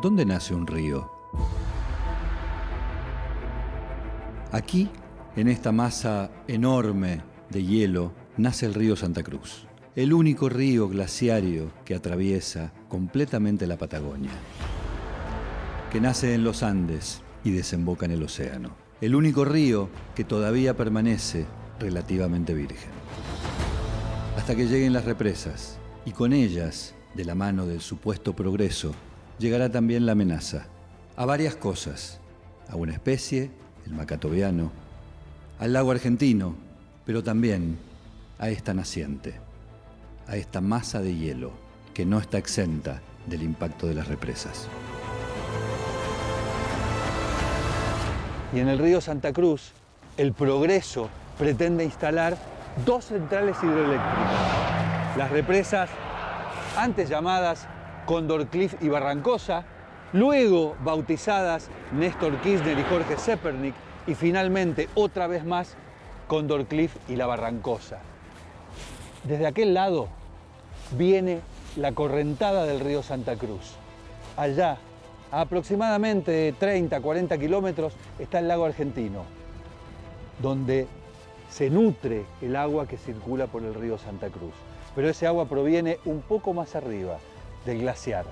¿Dónde nace un río? Aquí, en esta masa enorme de hielo, nace el río Santa Cruz, el único río glaciario que atraviesa completamente la Patagonia, que nace en los Andes y desemboca en el océano, el único río que todavía permanece relativamente virgen. Hasta que lleguen las represas, y con ellas, de la mano del supuesto progreso, llegará también la amenaza a varias cosas, a una especie, el macatoviano, al lago argentino, pero también a esta naciente, a esta masa de hielo que no está exenta del impacto de las represas. Y en el río Santa Cruz, el progreso pretende instalar 2 centrales hidroeléctricas. Las represas, antes llamadas Cóndor Cliff y Barrancosa, luego bautizadas Néstor Kirchner y Jorge Zepernik, y finalmente, otra vez más, Cóndor Cliff y la Barrancosa. Desde aquel lado viene la correntada del río Santa Cruz. Allá, a aproximadamente 30, 40 kilómetros, está el lago argentino, donde se nutre el agua que circula por el río Santa Cruz. Pero ese agua proviene un poco más arriba, del glaciar.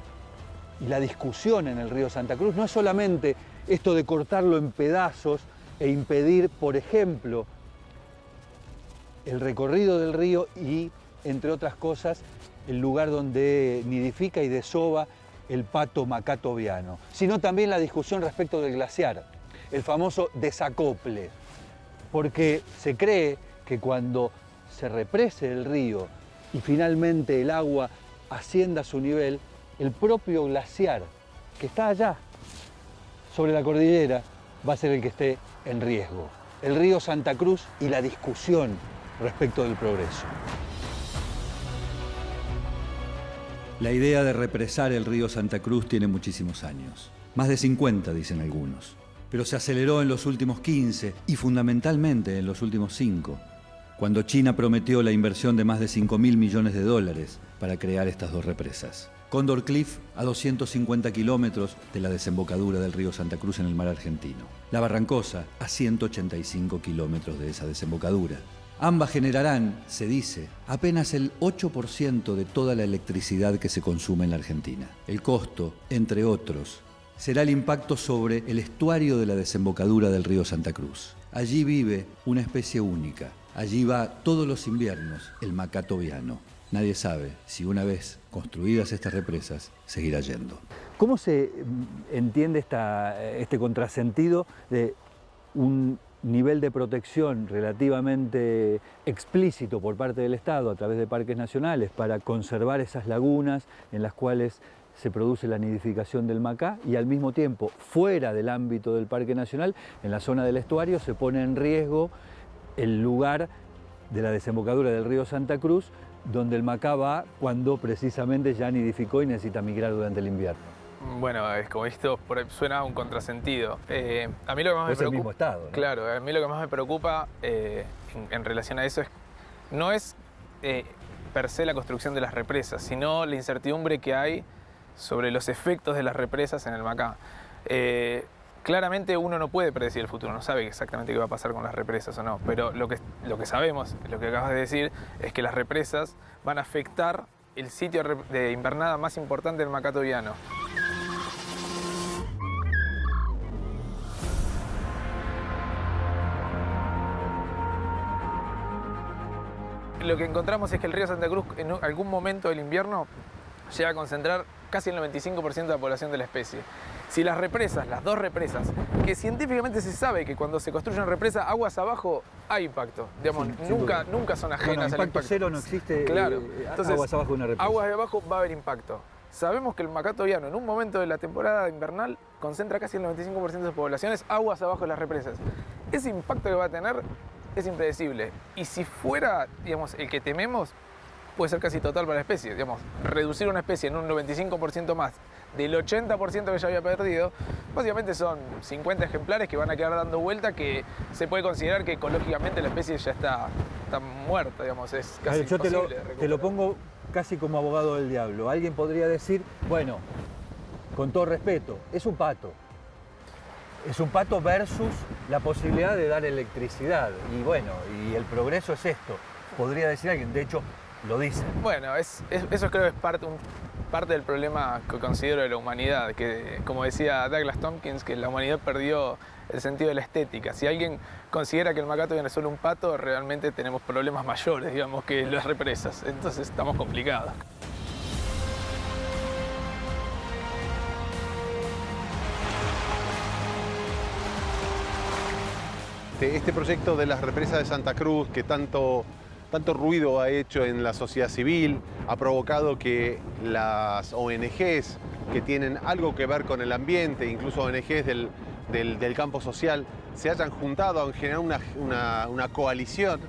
Y la discusión en el río Santa Cruz no es solamente esto de cortarlo en pedazos e impedir, por ejemplo, el recorrido del río y, entre otras cosas, el lugar donde nidifica y desova el pato macatoviano, sino también la discusión respecto del glaciar, el famoso desacople, porque se cree que cuando se represe el río y finalmente el agua ascienda a su nivel, el propio glaciar que está allá, sobre la cordillera, va a ser el que esté en riesgo. El río Santa Cruz y la discusión respecto del progreso. La idea de represar el río Santa Cruz tiene muchísimos años. Más de 50, dicen algunos. Pero se aceleró en los últimos 15 y fundamentalmente en los últimos 5, cuando China prometió la inversión de más de $5.000 millones para crear estas 2 represas. Cóndor Cliff, a 250 kilómetros de la desembocadura del río Santa Cruz en el mar argentino. La Barrancosa, a 185 kilómetros de esa desembocadura. Ambas generarán, se dice, apenas el 8% de toda la electricidad que se consume en la Argentina. El costo, entre otros, será el impacto sobre el estuario de la desembocadura del río Santa Cruz. Allí vive una especie única. Allí va todos los inviernos el macatoviano. Nadie sabe si una vez construidas estas represas seguirá yendo. ¿Cómo se entiende este contrasentido de un nivel de protección relativamente explícito por parte del Estado a través de parques nacionales para conservar esas lagunas en las cuales se produce la nidificación del macá, y al mismo tiempo, fuera del ámbito del Parque Nacional, en la zona del estuario, se pone en riesgo el lugar de la desembocadura del río Santa Cruz, donde el macá va cuando precisamente ya nidificó y necesita migrar durante el invierno? Bueno, es como esto suena un contrasentido. A mí lo que más me preocupa... Es el mismo estado, ¿no? Claro, a mí lo que más me preocupa en relación a eso no es per se la construcción de las represas, sino la incertidumbre que hay sobre los efectos de las represas en el macá. Claramente uno no puede predecir el futuro, no sabe exactamente qué va a pasar con las represas o no, pero lo que sabemos, lo que acabas de decir, es que las represas van a afectar el sitio de invernada más importante del macatoviano. Lo que encontramos es que el río Santa Cruz en algún momento del invierno llega a concentrar casi el 95% de la población de la especie. Si las represas, las 2 represas, que científicamente se sabe que cuando se construye una represa, aguas abajo hay impacto. Digamos, sí, nunca son ajenas al impacto. Cero no existe. Claro. Entonces, aguas abajo de una represa. Aguas de abajo va a haber impacto. Sabemos que el macatoviano en un momento de la temporada invernal concentra casi el 95% de sus poblaciones aguas abajo de las represas. Ese impacto que va a tener es impredecible. Y si fuera, digamos, el que tememos, puede ser casi total para la especie. Digamos, reducir una especie en un 95% más del 80% que ya había perdido, básicamente son 50 ejemplares que van a quedar dando vuelta, que se puede considerar que ecológicamente la especie ya está muerta, digamos, es casi Yo imposible te lo pongo casi como abogado del diablo. Alguien podría decir, bueno, con todo respeto, es un pato. Es un pato versus la posibilidad de dar electricidad. Y bueno, y el progreso es esto. Podría decir alguien, de hecho, lo dice. Bueno, eso creo que es parte del problema que considero de la humanidad, que como decía Douglas Tompkins, que la humanidad perdió el sentido de la estética. Si alguien considera que el macato viene solo un pato, realmente tenemos problemas mayores, digamos, que las represas. Entonces estamos complicados. Este proyecto de las represas de Santa Cruz, que tanto ruido ha hecho en la sociedad civil, ha provocado que las ONGs que tienen algo que ver con el ambiente, incluso ONGs del campo social, se hayan juntado a generar una coalición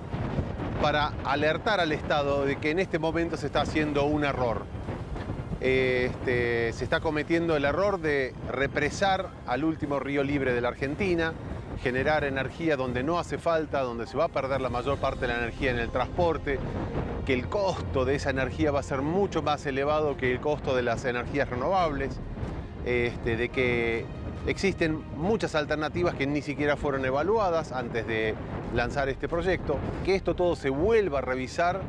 para alertar al Estado de que en este momento se está haciendo un error. Se está cometiendo el error de represar al último río libre de la Argentina, generar energía donde no hace falta, donde se va a perder la mayor parte de la energía en el transporte, que el costo de esa energía va a ser mucho más elevado que el costo de las energías renovables, de que existen muchas alternativas que ni siquiera fueron evaluadas antes de lanzar este proyecto, que esto todo se vuelva a revisar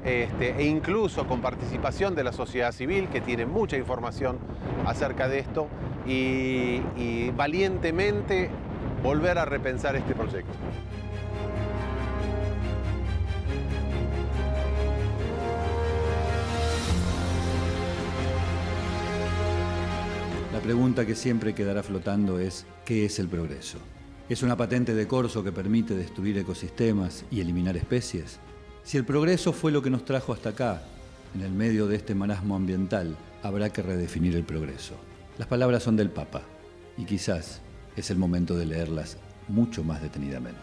e incluso con participación de la sociedad civil, que tiene mucha información acerca de esto, y valientemente volver a repensar este proyecto. La pregunta que siempre quedará flotando es, ¿qué es el progreso? ¿Es una patente de corso que permite destruir ecosistemas y eliminar especies? Si el progreso fue lo que nos trajo hasta acá, en el medio de este marasmo ambiental, habrá que redefinir el progreso. Las palabras son del Papa, y quizás es el momento de leerlas mucho más detenidamente.